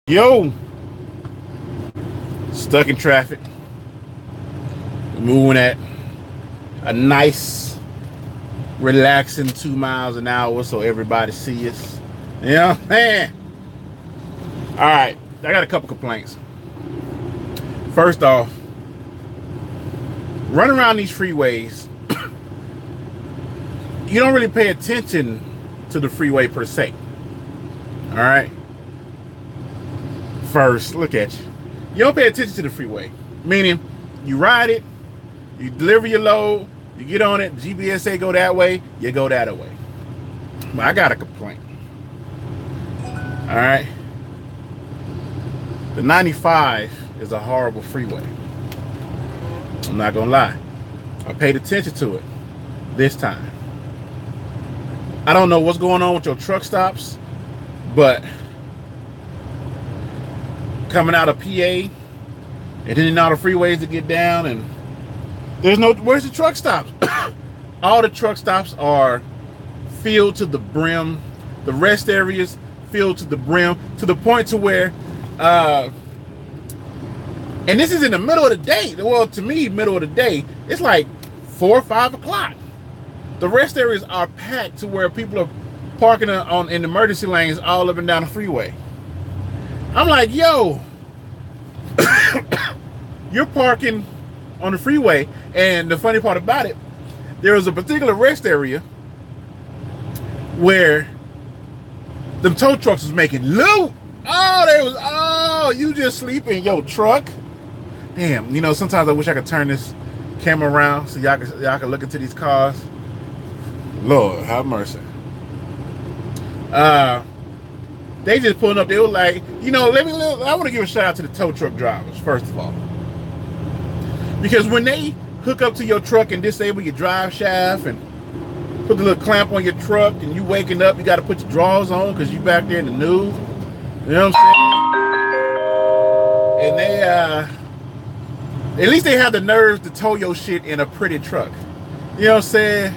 Yo, stuck in traffic, moving at a nice, relaxing 2 miles an hour so everybody sees us. You know what I'm saying? All right, I got a couple complaints. First off, running around these freeways, you don't really pay attention to the freeway per se. All right? First, look at you. You don't pay attention to the freeway. Meaning, you ride it, you deliver your load, you get on it, GPS say go that way, you go that way. But I got a complaint. All right? The 95 is a horrible freeway. I'm not gonna lie. I paid attention to it this time. I don't know what's going on with your truck stops, but coming out of PA and then all the freeways to get down, and where's the truck stops? All the truck stops are filled to the brim. The rest areas filled to the brim, to the point to where and this is in the middle of the day. Well, to me, middle of the day, it's like 4 or 5 o'clock. The rest areas are packed to where people are parking in emergency lanes all up and down the freeway. I'm like, yo, you're parking on the freeway, and the funny part about it, there was a particular rest area where the tow trucks was making loot. Oh, you just sleep in your truck. Damn, sometimes I wish I could turn this camera around so y'all can look into these cars. Lord, have mercy. They just pulling up. They were like, I want to give a shout out to the tow truck drivers, first of all. Because when they hook up to your truck and disable your drive shaft and put the little clamp on your truck, and you waking up, you got to put your drawers on because you back there in the news. You know what I'm saying? And they, at least they have the nerves to tow your shit in a pretty truck. You know what I'm saying?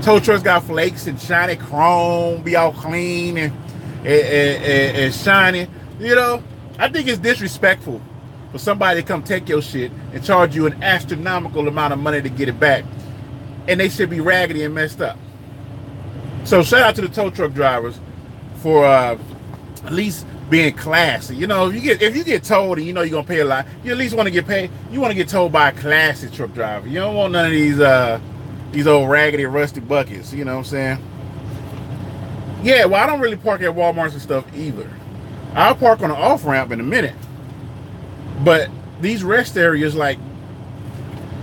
Tow trucks got flakes and shiny chrome, be all clean and shiny. I think it's disrespectful for somebody to come take your shit and charge you an astronomical amount of money to get it back, and they should be raggedy and messed up. So shout out to the tow truck drivers for at least being classy. If you get towed and you're gonna pay a lot, you at least want to get paid. You want to get towed by a classy truck driver. You don't want none of these old raggedy, rusty buckets. You know what I'm saying? Yeah, well, I don't really park at Walmarts and stuff either. I'll park on an off-ramp in a minute. But these rest areas, like,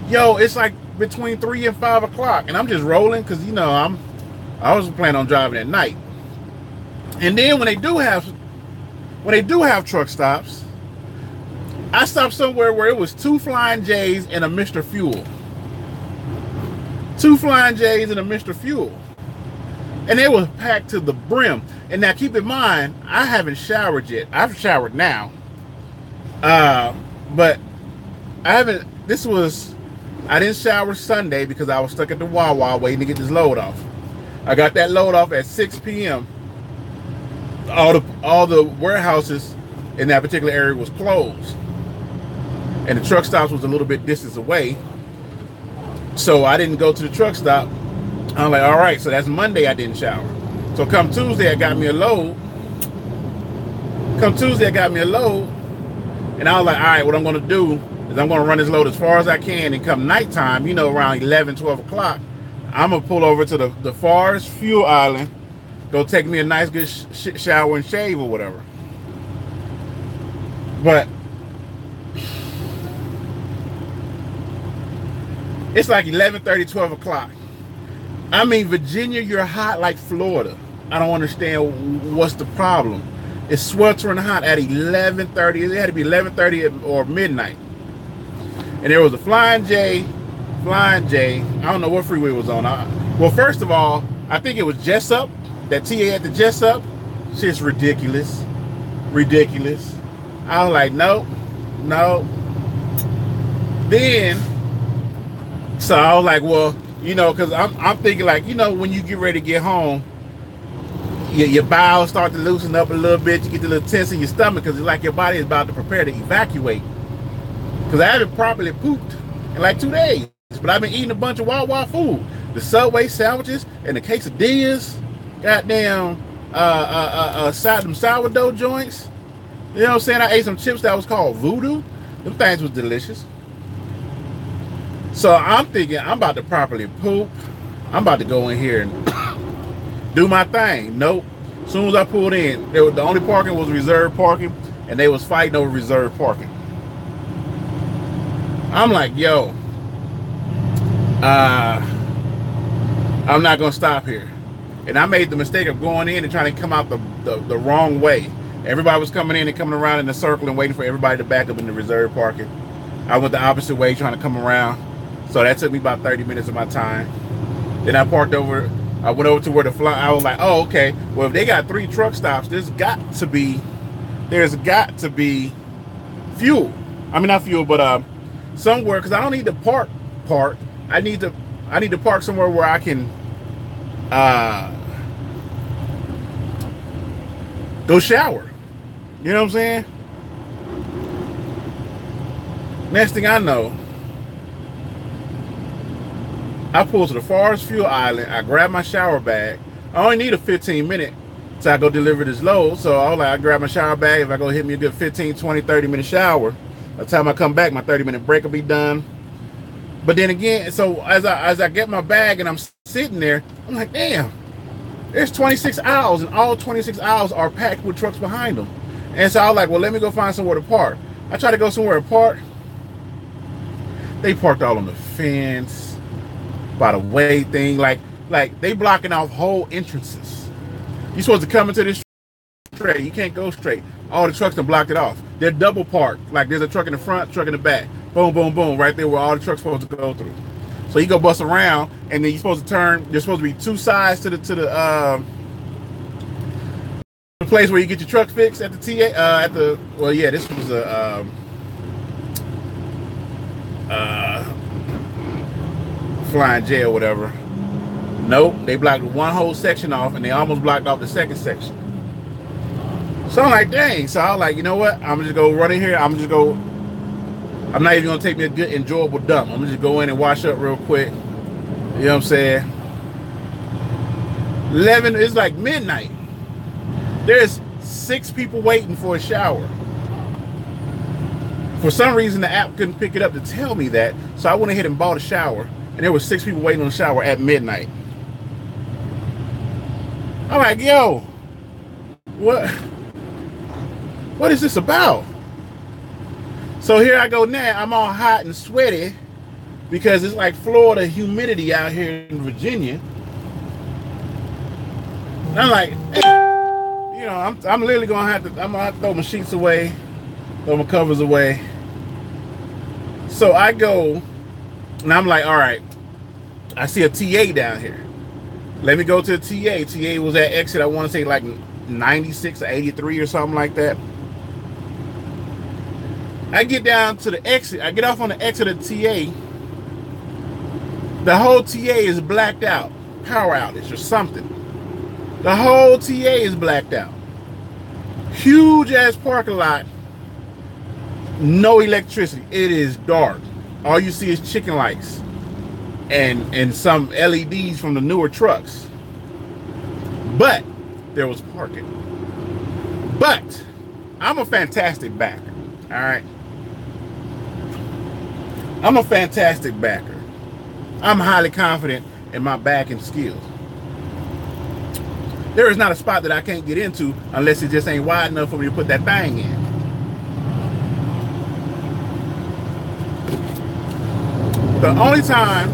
it's like between 3 and 5 o'clock, and I'm just rolling because, I was planning on driving at night. And then when they do have truck stops, I stopped somewhere where it was 2 Flying J's and a Mr. Fuel. 2 Flying J's and a Mr. Fuel. And it was packed to the brim. And now keep in mind, I haven't showered yet. I've showered now. But I didn't shower Sunday because I was stuck at the Wawa waiting to get this load off. I got that load off at 6 p.m. All the warehouses in that particular area was closed. And the truck stops was a little bit distance away. So I didn't go to the truck stop. I'm like, all right, so that's Monday I didn't shower. So come Tuesday, I got me a load. And I was like, all right, what I'm going to do is I'm going to run this load as far as I can. And come nighttime, around 11, 12 o'clock, I'm going to pull over to the farthest fuel island, go take me a nice good shower and shave or whatever. But it's like 11:30, 12 o'clock. I mean, Virginia, you're hot like Florida. I don't understand what's the problem. It's sweltering hot at 11:30. It had to be 11:30 or midnight. And there was a Flying J. I don't know what freeway it was on. Well, first of all, I think it was Jessup. That TA at the Jessup. Shit's ridiculous. I was like, no. Then, so I was like, well, because I'm thinking like, when you get ready to get home, your bowels start to loosen up a little bit. You get a little tense in your stomach because it's like your body is about to prepare to evacuate. Because I haven't properly pooped in like 2 days. But I've been eating a bunch of Wawa food. The Subway sandwiches and the quesadillas. Goddamn them sourdough joints. You know what I'm saying? I ate some chips that was called Voodoo. Them things was delicious. So I'm thinking I'm about to properly poop. I'm about to go in here and do my thing. Nope. As soon as I pulled in, the only parking was reserved parking, and they was fighting over reserved parking. I'm like, yo, I'm not gonna stop here. And I made the mistake of going in and trying to come out the wrong way. Everybody was coming in and coming around in a circle and waiting for everybody to back up in the reserved parking. I went the opposite way trying to come around. So that took me about 30 minutes of my time. Then I went over to where I was like, oh, okay. Well, if they got 3 truck stops, there's got to be fuel. I mean, not fuel, but somewhere, because I don't need to park. I need to park somewhere where I can go shower. You know what I'm saying? Next thing I know, I pull to the farthest fuel island. I grab my shower bag. I only need a 15-minute till I go deliver this load. So I was like, I grab my shower bag. If I go hit me a good 15, 20, 30-minute shower, by the time I come back, my 30-minute break will be done. But then again, so as I get my bag and I'm sitting there, I'm like, damn, there's 26 aisles, and all 26 aisles are packed with trucks behind them. And so I was like, well, let me go find somewhere to park. I try to go somewhere to park. They parked all on the fence. By the way thing, like they blocking off whole entrances. You're supposed to come into this straight. You can't go straight. All the trucks have blocked it off. They're double parked. Like there's a truck in the front, truck in the back. Boom, boom, boom, right there where all the trucks supposed to go through. So you go bust around, and then you're supposed to turn. There's supposed to be 2 sides to the place where you get your truck fixed at the TA. Well, yeah, this was a Flying J or whatever. Nope, they blocked one whole section off, and they almost blocked off the second section. So I'm like, dang. So I was like, you know what? I'm just go run in here. I'm not even gonna take me a good enjoyable dump. I'm gonna just go in and wash up real quick. You know what I'm saying? 11. It's like midnight. There's 6 people waiting for a shower. For some reason, the app couldn't pick it up to tell me that, so I went ahead and bought a shower. And there were 6 people waiting on the shower at midnight. I'm like, yo, what is this about? So here I go now. I'm all hot and sweaty because it's like Florida humidity out here in Virginia. And I'm like, hey, you know, I'm literally I'm gonna have to throw my sheets away, throw my covers away. So I go, and I'm like, all right, I see a TA down here. Let me go to the TA. TA was at exit, I want to say like 96 or 83 or something like that. I get down to the exit. I get off on the exit of the TA. The whole TA is blacked out. Power outage or something. The whole TA is blacked out. Huge ass parking lot. No electricity. It is dark. All you see is chicken lights and some LEDs from the newer trucks. But there was parking. But I'm a fantastic backer. All right. I'm a fantastic backer. I'm highly confident in my backing skills. There is not a spot that I can't get into unless it just ain't wide enough for me to put that thing in. The only time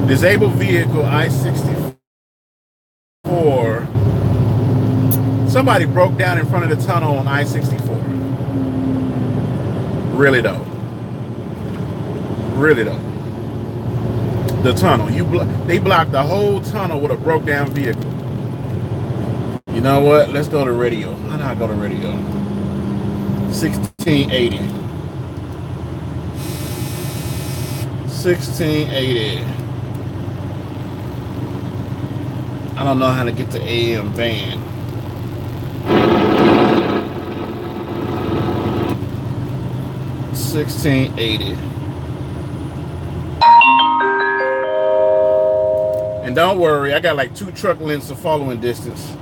disabled vehicle I-64, somebody broke down in front of the tunnel on I-64. Really though. Really though. The tunnel. They blocked the whole tunnel with a broke down vehicle. You know what? Let's go to radio. How do I go to radio? 1680. 1680. I don't know how to get to AM van. $16.80. And don't worry, I got like 2 truck lengths of following distance.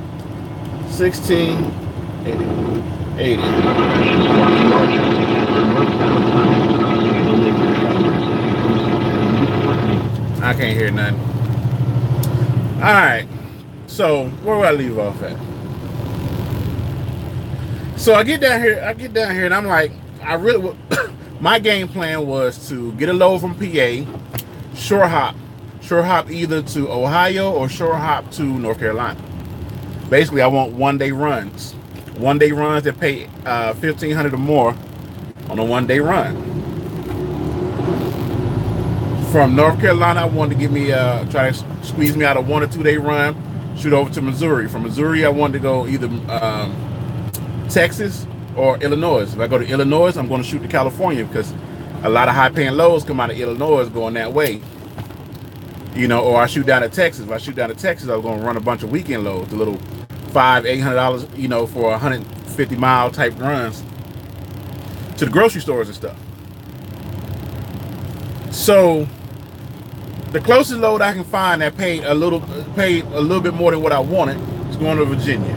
$16.80. I can't hear nothing. All right. So where do I leave off at? So I get down here, and I'm like, my game plan was to get a load from PA, shore hop either to Ohio or shore hop to North Carolina. Basically, I want one-day runs that pay $1,500 or more on a one-day run. From North Carolina, I wanted to give me try to squeeze me out a 1 or 2 day run, shoot over to Missouri. From Missouri, I wanted to go either Texas or Illinois. If I go to Illinois, I'm going to shoot to California because a lot of high-paying loads come out of Illinois going that way. You know, or I shoot down to Texas. If I shoot down to Texas, I was going to run a bunch of weekend loads, a little $500-800, you know, for 150-mile type runs to the grocery stores and stuff. So the closest load I can find that paid a little bit more than what I wanted is going to Virginia.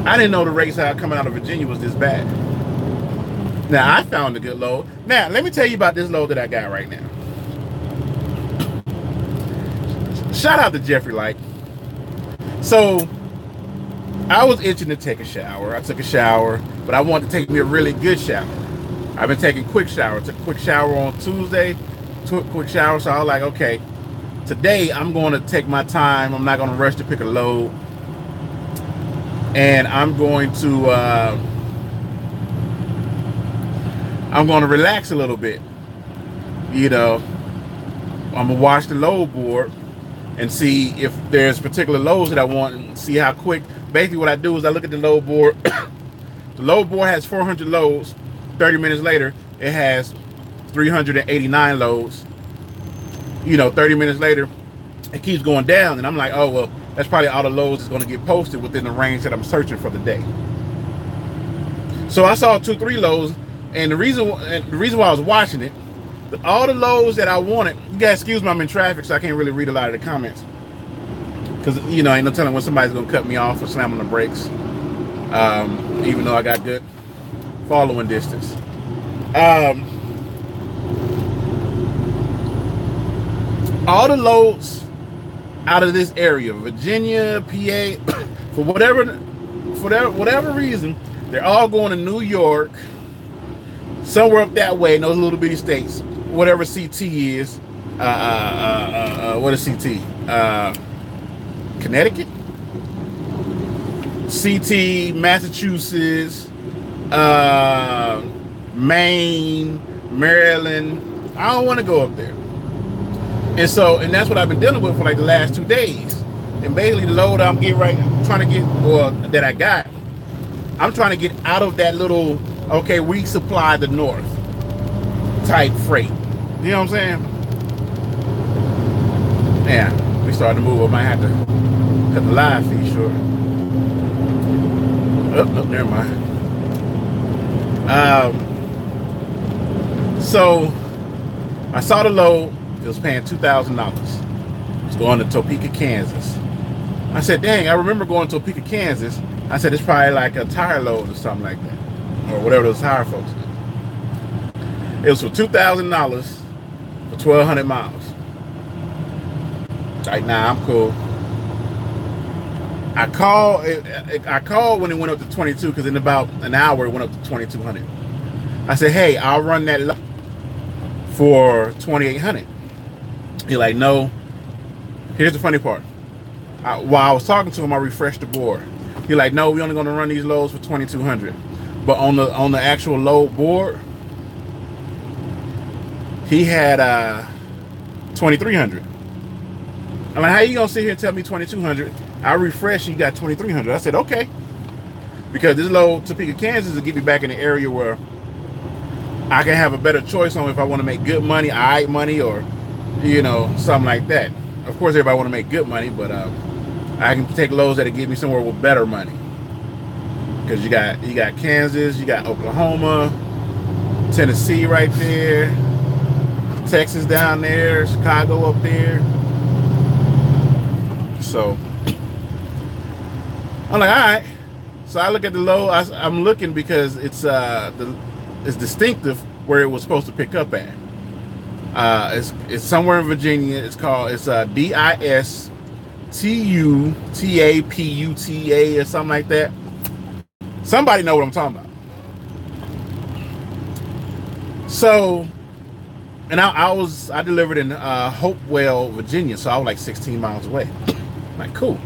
I didn't know the race coming out of Virginia was this bad. Now I found a good load. Now let me tell you about this load that I got right now. Shout out to Jeffrey Light. So I was itching to take a shower. I took a shower, but I wanted to take me a really good shower. I've been taking quick showers. Took a quick shower on Tuesday. Took a quick shower, so I was like, okay, today I'm going to take my time. I'm not going to rush to pick a load, and I'm going to relax a little bit. You know, I'm gonna watch the load board and see if there's particular loads that I want and see how quick. Basically, what I do is I look at the load board. The load board has 400 loads. 30 minutes later, it has 389 loads. You know, 30 minutes later, it keeps going down, and I'm like, oh well, that's probably all the loads that's going to get posted within the range that I'm searching for the day. So I saw 2-3 loads, and the reason why I was watching it, all the loads that I wanted. You guys, excuse me, I'm in traffic, so I can't really read a lot of the comments because you know, ain't no telling when somebody's going to cut me off or slam on the brakes. Even though I got good following distance. All the loads out of this area, Virginia, PA, for whatever reason, they're all going to New York, somewhere up that way in those little bitty states. Whatever CT is, what is CT? Connecticut, CT, Massachusetts, Maine, Maryland. I don't want to go up there. And that's what I've been dealing with for like the last 2 days. And basically the load I'm trying to get, or that I got, I'm trying to get out of that little, okay, we supply the North type freight. You know what I'm saying? Yeah, we starting to move. I might have to cut the live feed short. Oh, never mind. So I saw the load. It was paying $2,000. It's going to Topeka, Kansas. I said, dang, I remember going to Topeka, Kansas. I said, it's probably like a tire load or something like that, or whatever those tire folks did. It was for $2,000 for 1,200 miles. Right now, I'm cool. I called when it went up to 22, because in about an hour it went up to 2,200. I said, hey, I'll run that for 2,800. He's like, no. Here's the funny part. While I was talking to him, I refreshed the board. He's like, no, we're only going to run these loads for 2,200. But on the actual load board, he had 2,300. I'm like, how you gonna sit here and tell me 2,200? I refreshed, you got 2,300. I said, okay, because this load Topeka, Kansas will get me back in the area where I can have a better choice on if I want to make good money, alright money, or you know, something like that. of course, everybody want to make good money, but I can take loads that'll get me somewhere with better money. Because you got Kansas, you got Oklahoma, Tennessee right there, Texas down there, Chicago up there. So I'm like, all right. So I look at the load. I'm looking because it's distinctive where it was supposed to pick up at. It's somewhere in Virginia. It's DISTUTAPUTA or something like that. Somebody know what I'm talking about. So, and I delivered in Hopewell, Virginia, so I was like 16 miles away. I'm like, cool.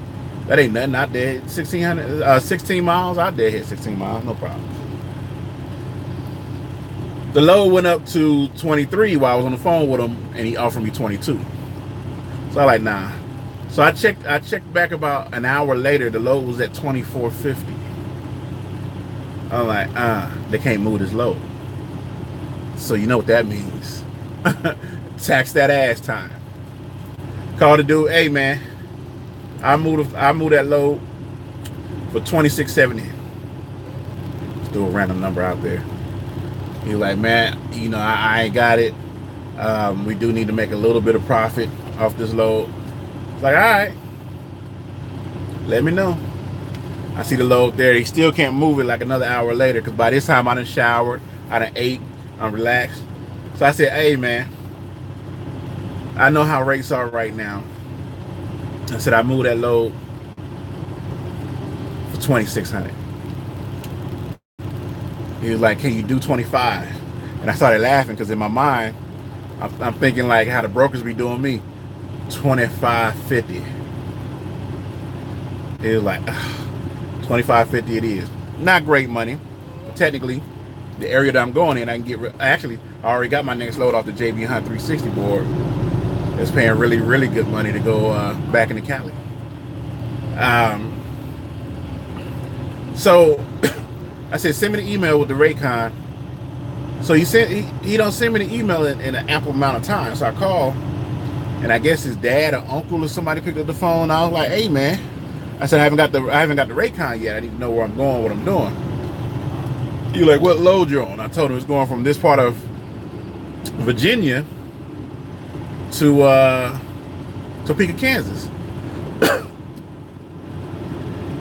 That ain't nothing. I did 16 miles. I did hit 16 miles, no problem. The load went up to 23 while I was on the phone with him, and he offered me 22. So I like, nah. So I checked back about an hour later. The load was at 24.50. I'm like, they can't move this load. So you know what that means. Tax that ass time. Call the dude, hey man, I moved that load for $26.70. Let's do a random number out there. He's like, man, you know, I ain't got it. We do need to make a little bit of profit off this load. It's like, all right, let me know. I see the load there. He still can't move it like another hour later because by this time I done showered, I done ate, I'm relaxed. So I said, hey man, I know how rates are right now. I said, I moved that load for $2,600. He was like, can you do 25? And I started laughing because in my mind, I'm thinking like how the brokers be doing me, 25.50. He was like, 25.50 it is. Not great money, but technically, the area that I'm going in, I can get. Actually, I already got my next load off the JB Hunt 360 board. It's paying really, really good money to go back into Cali. So I said, send me the email with the rate con. So he don't send me the email in an ample amount of time. So I call, and I guess his dad or uncle or somebody picked up the phone. I was like, hey man, I said I haven't got the rate con yet. I need to know where I'm going, what I'm doing. He was like, what load you're on? I told him it's going from this part of Virginia to Topeka, Kansas.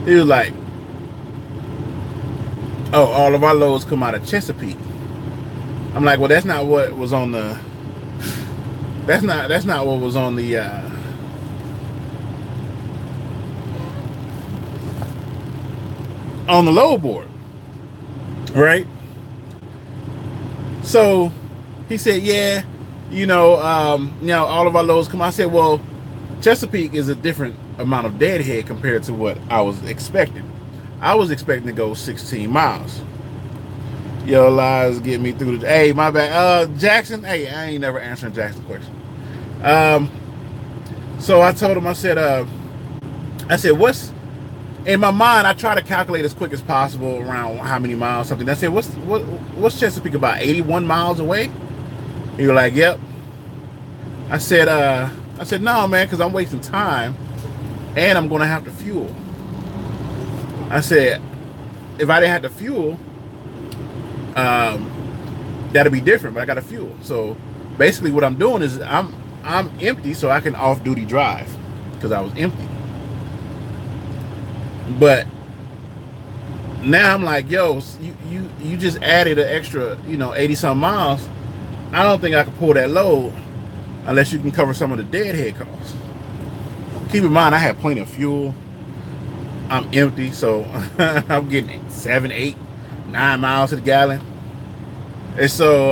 He was like, oh, all of our loads come out of Chesapeake. I'm like, well, that's not what was on the. That's not what was on the. On the load board, right? So he said, yeah, you know, all of our loads come. I said, well, Chesapeake is a different amount of deadhead compared to what I was expecting. I was expecting to go 16 miles. Yo, lies get me through the. Hey, my bad. Jackson. Hey, I ain't never answering Jackson's question. So I told him. I said, what's in my mind? I try to calculate as quick as possible around how many miles something. I said, what's Chesapeake about 81 miles away? He was like, yep. I said, no, man, because I'm wasting time, and I'm gonna have to fuel. I said, if I didn't have to fuel, that'd be different, but I got to fuel. So basically what I'm doing is I'm empty so I can off-duty drive because I was empty. But now I'm like, yo, you just added an extra, 80 some miles. I don't think I can pull that load unless you can cover some of the deadhead costs. Keep in mind, I have plenty of fuel. I'm empty, so I'm getting 7, 8, 9 miles to the gallon. And so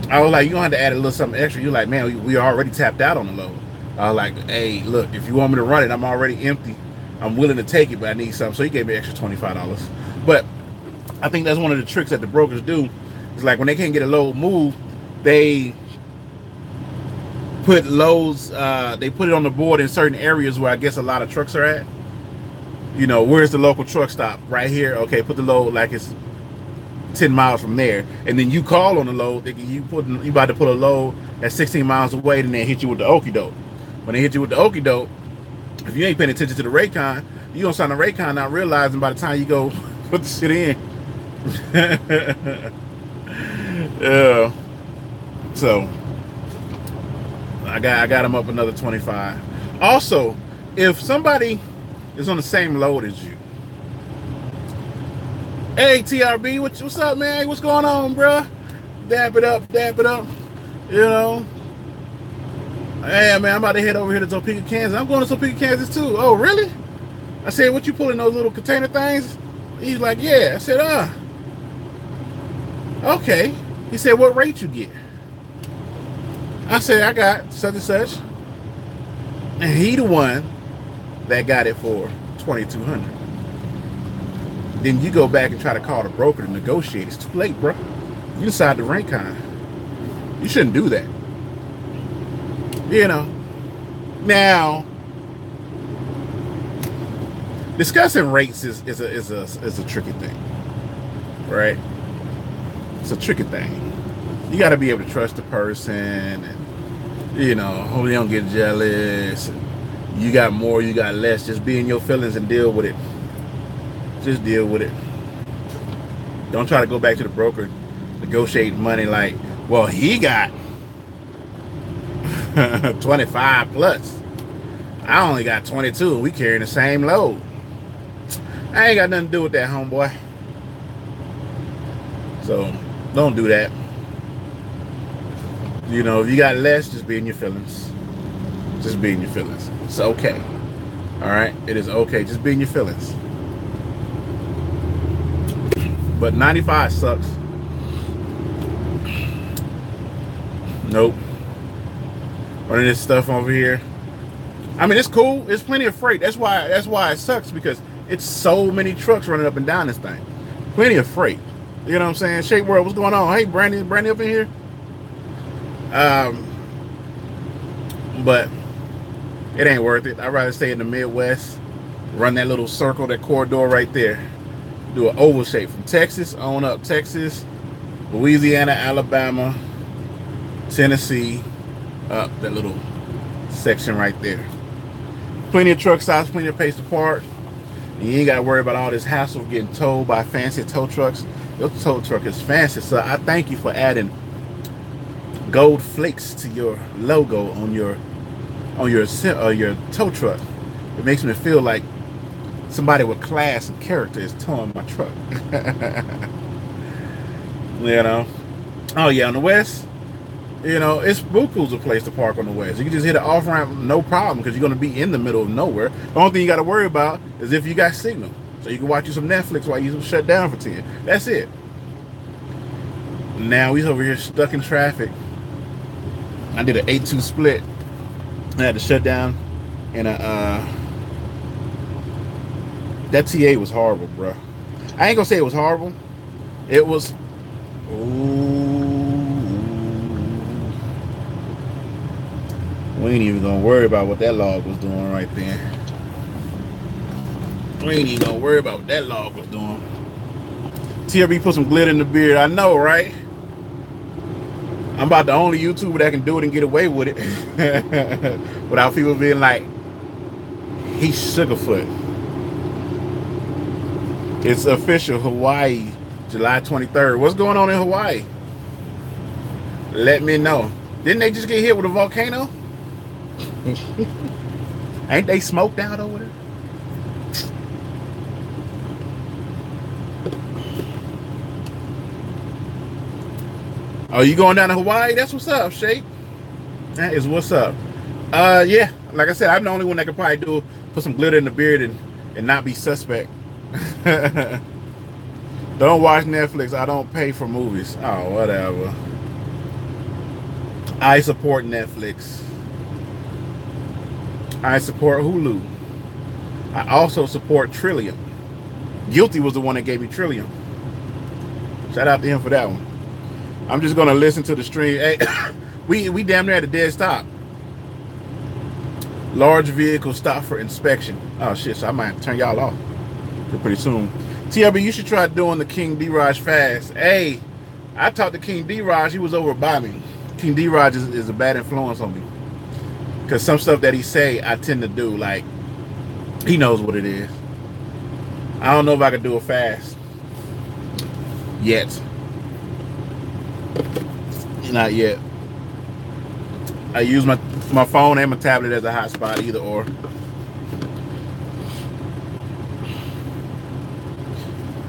I was like, you don't have to add a little something extra. You're like, man, we already tapped out on the load. I was like, hey, look, if you want me to run it, I'm already empty. I'm willing to take it, but I need something. So he gave me extra $25. But I think that's one of the tricks that the brokers do. It's like when they can't get a load moved, they put loads, they put it on the board in certain areas where I guess a lot of trucks are at. Where's the local truck stop? Right here. Okay, put the load like it's 10 miles from there. And then you call on the load, thinking you about to put a load at 16 miles away, and then hit you with the okie doke. when they hit you with the okie doke, if you ain't paying attention to the Raycon, you gonna sign the Raycon not realizing by the time you go put the shit in. Yeah. So I got them up another 25. Also, if somebody is on the same load as you, hey TRB, what's up, man? What's going on, bruh? Dap it up. You know. Hey, man, I'm about to head over here to Topeka, Kansas. I'm going to Topeka, Kansas, too. Oh, really? I said, what you pulling those little container things? He's like, yeah. I said, okay. He said, what rate you get? I said, I got such and such. And he the one that got it for $2,200. Then you go back and try to call the broker to negotiate. It's too late, bro. You decide the Raycon. You shouldn't do that. You know. Now, discussing rates is a tricky thing, right? It's a tricky thing. You got to be able to trust the person, and you know, hope they don't get jealous. You got more, you got less. Just be in your feelings and deal with it. Just deal with it. Don't try to go back to the broker, negotiate money like, well, he got 25 plus. I only got 22 and we carrying the same load. I ain't got nothing to do with that, homeboy. So don't do that. You know, if you got less, just be in your feelings. Just be in your feelings. It's okay. All right? It is okay. Just be in your feelings. But 95 sucks. Nope. Running this stuff over here. I mean, it's cool. It's plenty of freight. That's why it sucks, because it's so many trucks running up and down this thing. Plenty of freight. You know what I'm saying? Shape World, what's going on? Hey, Brandy up in here. But it ain't worth it. I'd rather stay in the Midwest, run that little circle, that corridor right there, do an oval shape from Texas on up. Texas, Louisiana, Alabama, Tennessee, up that little section right there. Plenty of truck stops, plenty of place to park. You ain't got to worry about all this hassle of getting towed by fancy tow trucks. Your tow truck is fancy, so I thank you for adding gold flakes to your logo on your tow truck. It makes me feel like somebody with class and character is towing my truck. You know. Oh yeah, on the west, you know, it's buku's a place to park on the west. You can just hit an off ramp, no problem, because you're going to be in the middle of nowhere. The only thing you got to worry about is if you got signal, so you can watch you some Netflix while you shut down for 10. That's it. Now he's over here stuck in traffic. I did an 8-2 split. I had to shut down, and that TA was horrible, bro. I ain't gonna say it was horrible. It was. We ain't even gonna worry about what that log was doing right then. We ain't even gonna worry about what that log was doing. TRB put some glitter in the beard. I know, right? I'm about the only YouTuber that can do it and get away with it without people being like, he's Sugarfoot. It's official. Hawaii, July 23rd. What's going on in Hawaii? Let me know. Didn't they just get hit with a volcano? Ain't they smoked out over there? Oh, you going down to Hawaii? That's what's up, Shake. That is what's up. Yeah, like I said, I'm the only one that could probably put some glitter in the beard and not be suspect. Don't watch Netflix. I don't pay for movies. Oh, whatever. I support Netflix. I support Hulu. I also support Trillium. Guilty was the one that gave me Trillium. Shout out to him for that one. I'm just gonna listen to the stream. Hey, we damn near at a dead stop. Large vehicle stop for inspection. Oh shit! So I might have to turn y'all off pretty soon. TRB, you should try doing the King D-Raj fast. Hey, I talked to King D-Raj. He was over by me. King D-Raj is a bad influence on me. Because some stuff that he say, I tend to do. Like, he knows what it is. I don't know if I could do it fast. Yet. Not yet. I use my phone and my tablet as a hotspot, either or.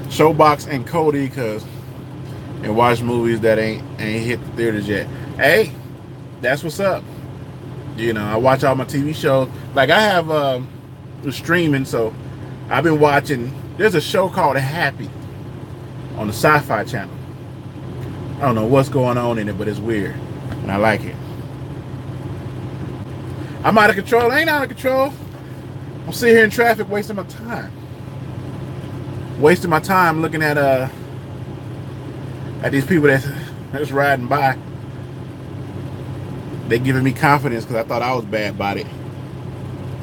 Showbox and Cody, and watch movies that ain't hit the theaters yet. Hey, that's what's up. You know, I watch all my TV shows. Like, I have streaming, so I've been watching. There's a show called Happy on the Sci-Fi Channel. I don't know what's going on in it, but it's weird, and I like it. I'm out of control. I ain't out of control. I'm sitting here in traffic wasting my time. Wasting my time looking at these people that's riding by. They giving me confidence because I thought I was bad about it.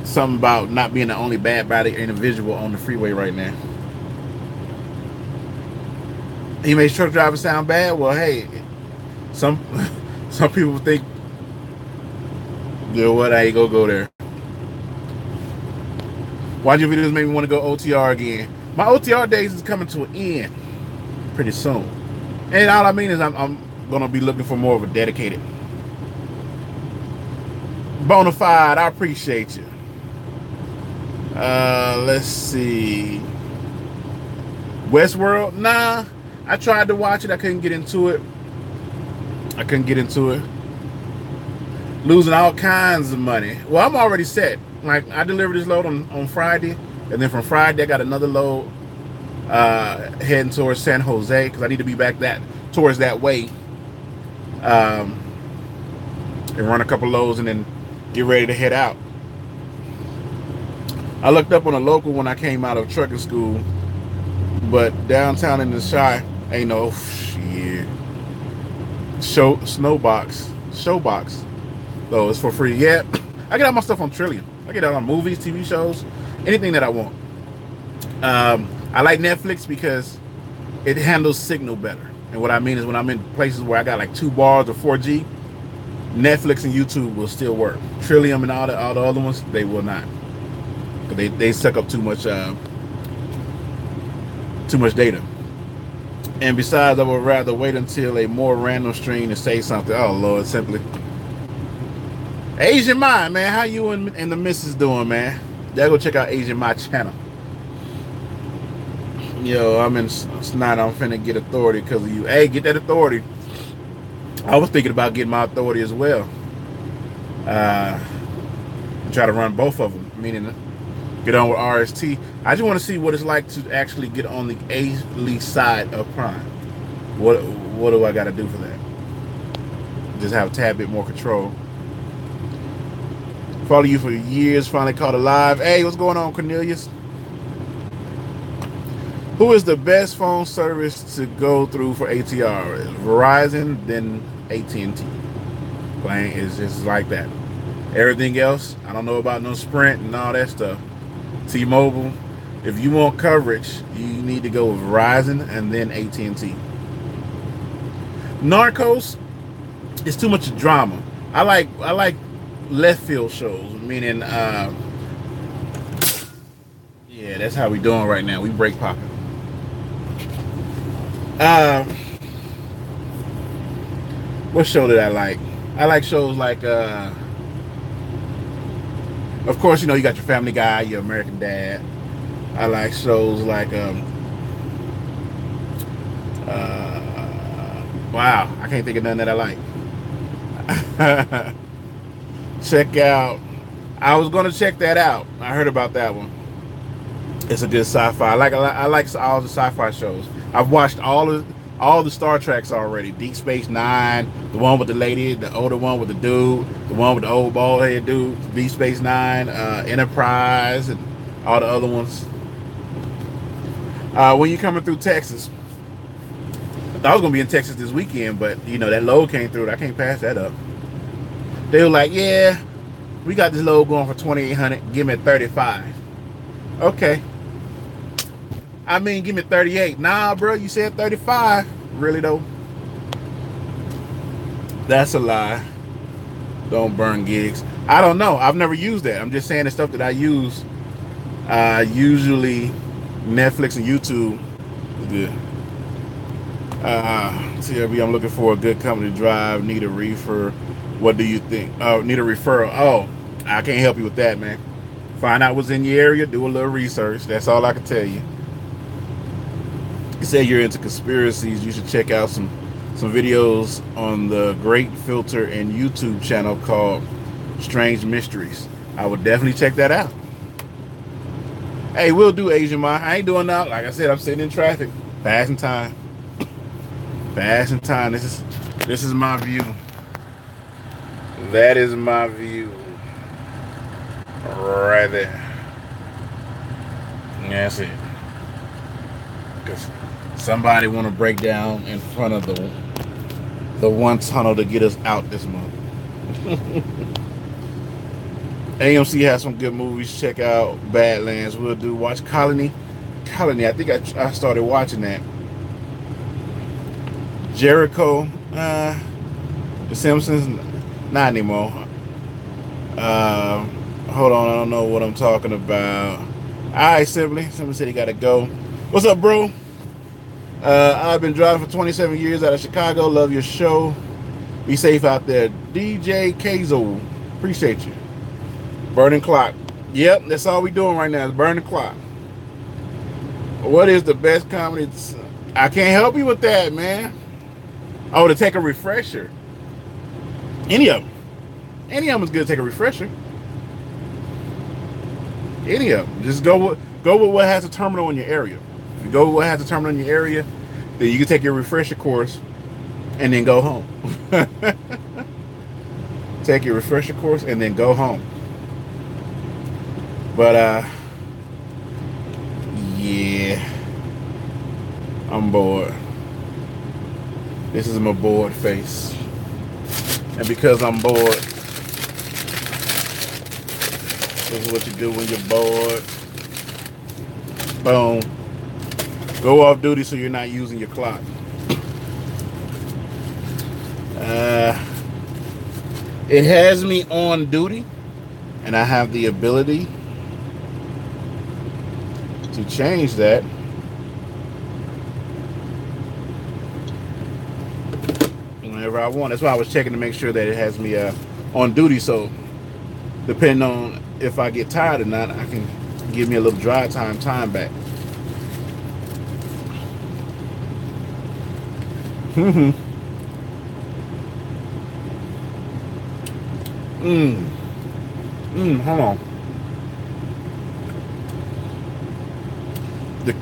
Something about not being the only bad body individual on the freeway right now. He makes truck drivers sound bad. Well, hey, some people think, you know what, I ain't gonna go there. Watching videos made me want to go OTR again. My OTR days is coming to an end pretty soon. And all I mean is I'm going to be looking for more of a dedicated. Bonafide, I appreciate you. Let's see. Westworld? Nah. I tried to watch it. I couldn't get into it. Losing all kinds of money. Well, I'm already set. Like, I delivered this load on Friday. And then from Friday, I got another load heading towards San Jose because I need to be back towards that way, and run a couple loads and then get ready to head out. I looked up on a local when I came out of trucking school, but downtown in the Chi ain't no shit. Showbox. So it's for free. Yeah, I get all my stuff on Trillium. I get it on movies, TV shows, anything that I want. I like Netflix because it handles signal better. And what I mean is when I'm in places where I got like 2 bars or 4G, Netflix and YouTube will still work. Trillium and all the other ones, they will not. They suck up too much data. And besides, I would rather wait until a more random stream to say something. Oh Lord, simply. Asian Mind, man, how you and the missus doing, man? Y'all go check out Asian Mind channel. Yo, I'm in Snot. I'm finna get authority because of you. Hey, get that authority. I was thinking about getting my authority as well. Try to run both of them, meaning get on with RST. I just want to see what it's like to actually get on the A-League side of Prime. What do I got to do for that? Just have a tad bit more control. Follow you for years, finally caught alive. Hey, what's going on, Cornelius? Who is the best phone service to go through for ATR? Verizon, then AT&T. Plain, it's just like that. Everything else, I don't know about no Sprint and all that stuff. T-Mobile, if you want coverage, you need to go with Verizon and then AT&T. Narcos, it's too much drama. I like left field shows, meaning yeah, that's how we doing right now. We break popping. What show did I like? I like shows like of course, you know, you got your Family Guy, your American Dad. I like shows like wow, I can't think of none that I like. Check out, I was gonna check that out. I heard about that one. It's a good sci-fi. I like all the sci-fi shows. I've watched all the Star Treks already. Deep Space Nine, the one with the lady, the older one with the dude, the one with the old bald head dude, Deep Space Nine, Enterprise, and all the other ones. When you coming through Texas, I was gonna be in Texas this weekend, but you know that load came through. I can't pass that up. They were like, "Yeah, we got this load going for 2,800. Give me 35." Okay. I mean, give me 38. Nah, bro, you said 35. Really though? That's a lie. Don't burn gigs. I don't know. I've never used that. I'm just saying the stuff that I use. Usually Netflix and YouTube is good. TLB, I'm looking for a good company to drive. Need a reefer. What do you think? Need a referral. Oh, I can't help you with that, man. Find out what's in your area. Do a little research. That's all I can tell you. You say you're into conspiracies. You should check out some videos on the Great Filter and YouTube channel called Strange Mysteries. I would definitely check that out. Hey, we'll do Asian Ma. I ain't doing that. Like I said, I'm sitting in traffic. Passing time. Passing time. This is my view. That is my view. Right there. That's it. Because somebody want to break down in front of the one tunnel to get us out this month. AMC has some good movies. Check out Badlands. We'll do. Watch Colony. I think I started watching that. Jericho. The Simpsons. Not anymore. Hold on. I don't know what I'm talking about. Alright, Simply said he gotta go. What's up, bro? I've been driving for 27 years out of Chicago. Love your show. Be safe out there. DJ Kazo. Appreciate you. Burning clock. Yep, that's all we doing right now is burning clock. What is the best comedy? I can't help you with that, man. Oh, to take a refresher. Any of them. Any of them is good to take a refresher. Any of them. Just go with what has a terminal in your area. If you go with what has a terminal in your area, then you can take your refresher course and then go home. Take your refresher course and then go home. But yeah, I'm bored. This is my bored face. And because I'm bored, this is what you do when you're bored. Boom. Go off duty so you're not using your clock. It has me on duty, and I have the ability to change that. Whenever I want. That's why I was checking to make sure that it has me on duty, so depending on if I get tired or not, I can give me a little drive time back. Hold on. The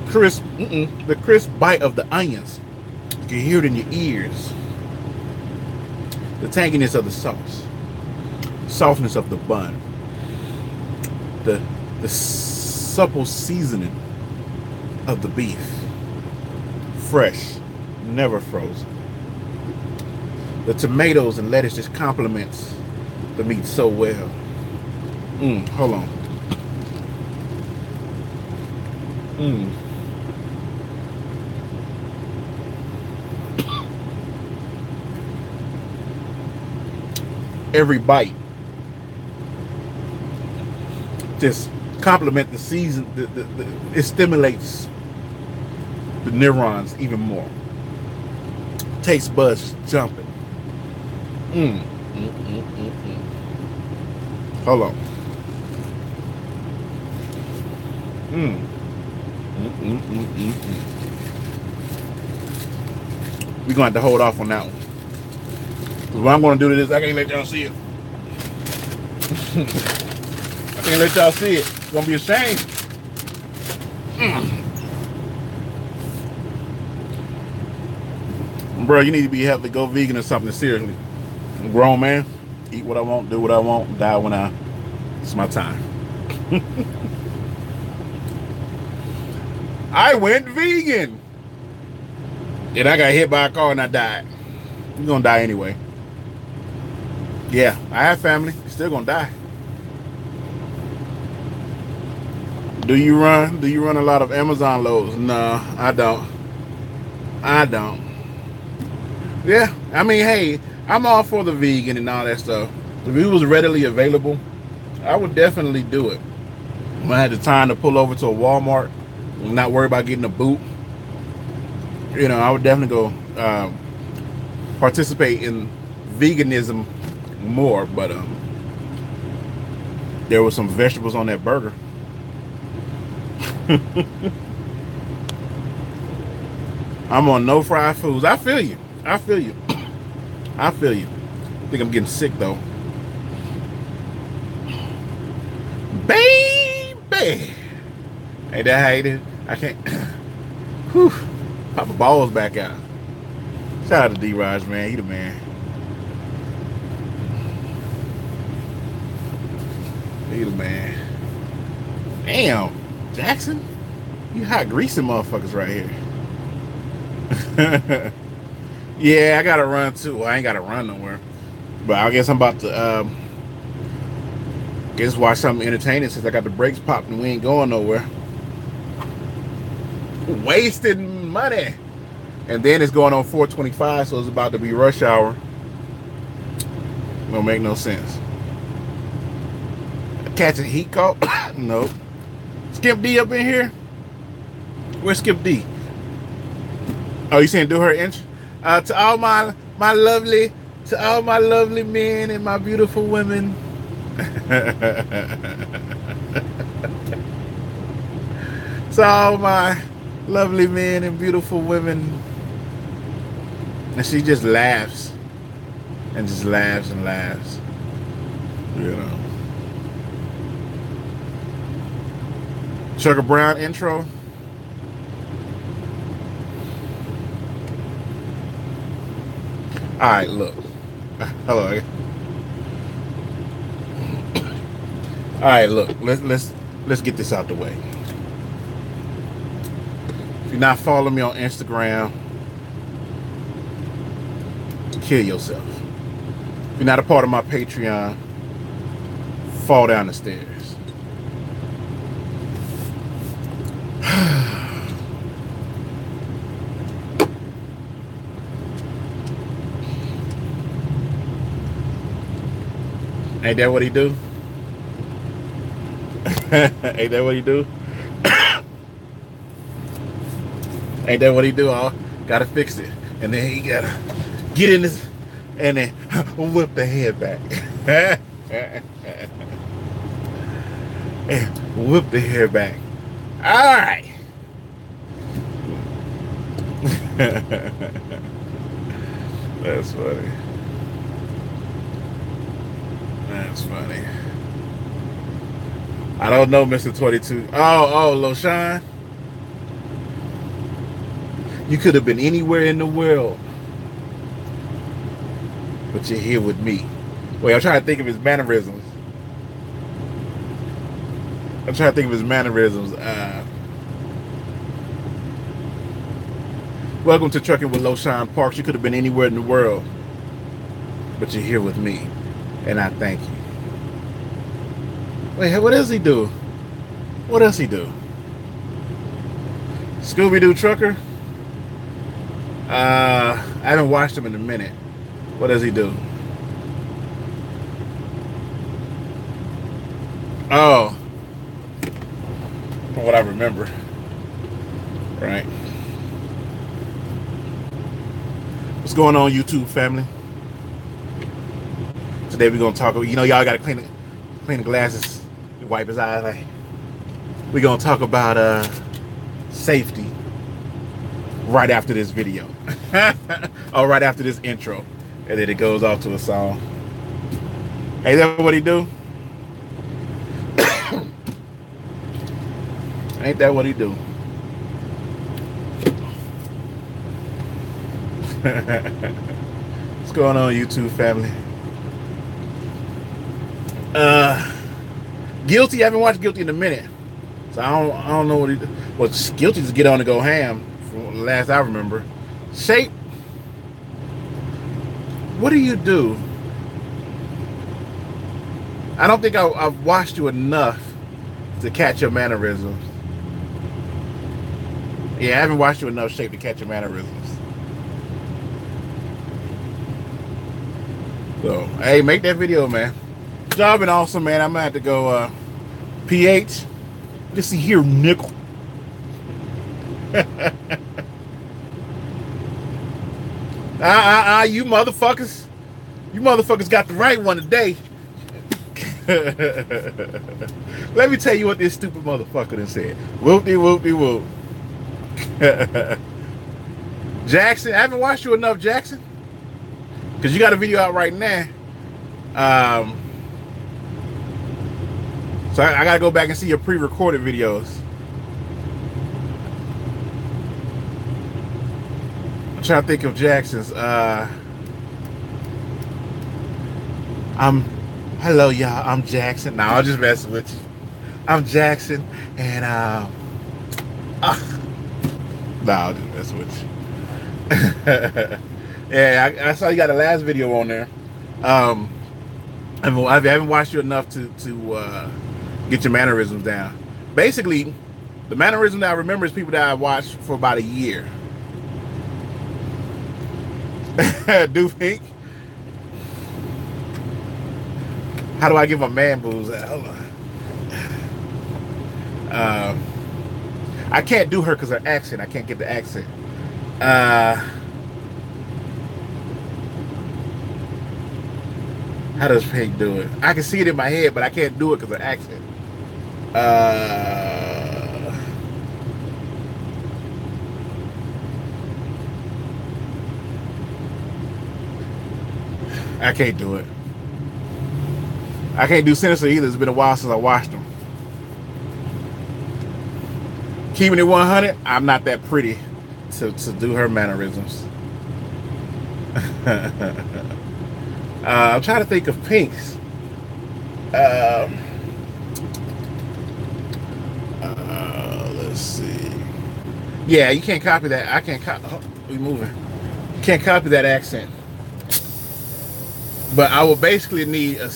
crisp bite of the onions. You can hear it in your ears. The tanginess of the sauce. Softness of the bun. The supple seasoning of the beef. Fresh, never frozen. The tomatoes and lettuce just complements the meat so well. Hold on. Every bite just complement the season. It stimulates the neurons even more. Taste buds jumping. Hold on. We're going to have to hold off on that one. Because what I'm going to do to this, I can't let y'all see it. I can't let y'all see it. It's going to be a shame. Bro, you need to be healthy. Go vegan or something, seriously. I'm a grown man. Eat what I want, do what I want, die when it's my time. I went vegan. And I got hit by a car and I died. You're gonna die anyway. Yeah, I have family. You're still gonna die. Do you run a lot of Amazon loads? No, I don't. Yeah, I mean, hey, I'm all for the vegan and all that stuff. If it was readily available, I would definitely do it. When I had the time to pull over to a Walmart and not worry about getting a boot, you know, I would definitely go participate in veganism more. But there was some vegetables on that burger. I'm on no fried foods. I feel you. I feel you. I feel you. I think I'm getting sick though. Baby. Ain't that how it is? I can't. Whew. Pop the balls back out. Shout out to D-Raj, man. He the man. He the man. Damn, Jackson. You hot greasy motherfuckers right here. Yeah, I gotta run too. Well, I ain't gotta run nowhere. But I guess I'm about to guess watch something entertaining since I got the brakes popped and we ain't going nowhere. Wasting money. And then it's going on 425, so it's about to be rush hour. Don't make no sense. Catching heat call? Nope. Skip D up in here? Where's Skip D? Oh, you saying do her inch? To all my lovely men and my beautiful women. To all my lovely men and beautiful women. And she just laughs. And just laughs and laughs. You know. Sugar Brown intro. Alright, look. Hello. Alright, look. Let's get this out the way. If you're not following me on Instagram, kill yourself. If you're not a part of my Patreon, fall down the stairs. Ain't that what he do? Ain't that what he do? Ain't that what he do? Oh, gotta fix it. And then he gotta get in this and then whip the head back. And whip the hair back. Alright. That's funny. That's funny. I don't know, Mr. 22. Oh, LoShawn. You could have been anywhere in the world, but you're here with me. Wait, I'm trying to think of his mannerisms. Welcome to Trucking with LoShawn Parks. You could have been anywhere in the world, but you're here with me, and I thank you. Wait, what does he do? What else he do? Scooby-Doo Trucker? I haven't watched him in a minute. What does he do? Oh, from what I remember. Right. What's going on, YouTube family? Today we're gonna talk. You know, y'all gotta clean the glasses, wipe his eyes. Like, we're gonna talk about safety right after this video, or right after this intro, and then it goes off to a song. Hey, that what he do? Ain't that what he do? What's going on, YouTube family? Guilty. I haven't watched Guilty in a minute, so I don't know what he. Well, Guilty just get on and go ham. From the last I remember. Shape. What do you do? I don't think I've watched you enough to catch your mannerisms. Yeah, I haven't watched you enough, Shape, to catch your mannerisms. So, hey, make that video, man. Job been awesome, man. I'm gonna have to go PH. Listen here, nickel. You motherfuckers. You motherfuckers got the right one today. Let me tell you what this stupid motherfucker done said. Whoop-de-whoop-de-whoop. Jackson, I haven't watched you enough, Jackson. Because you got a video out right now. So I gotta go back and see your pre-recorded videos. I'm trying to think of Jackson's. Hello y'all, I'm Jackson. Nah, I'll just messing with you. I'm Jackson, and nah, I'll just mess with you. Yeah, I saw you got the last video on there. I haven't watched you enough to get your mannerisms down. Basically, the mannerism that I remember is people that I watched for about a year. Do pink. How do I give a man booze? Hold on. I can't do her because her accent. I can't get the accent. How does Pink do it? I can see it in my head, but I can't do it because of her accent. I can't do it. I can't do Sinister either. It's been a while since I watched them. Keeping it 100, I'm not that pretty to do her mannerisms. I'm trying to think of Pink's. Let's see. Yeah, you can't copy that. I can't copy. Oh, we moving. Can't copy that accent. But I will basically need a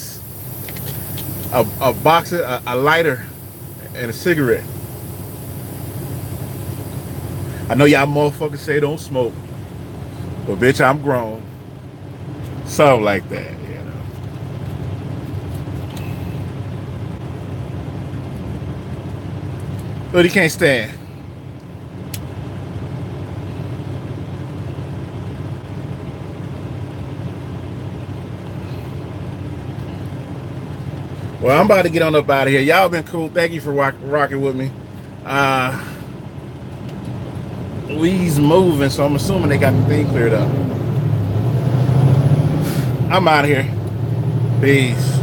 box, a lighter, and a cigarette. I know y'all motherfuckers say don't smoke, but bitch, I'm grown. Something like that, you know. But he can't stand. Well, I'm about to get on up out of here. Y'all been cool. Thank you for rocking with me. We's moving, so I'm assuming they got the thing cleared up. I'm out of here. Peace.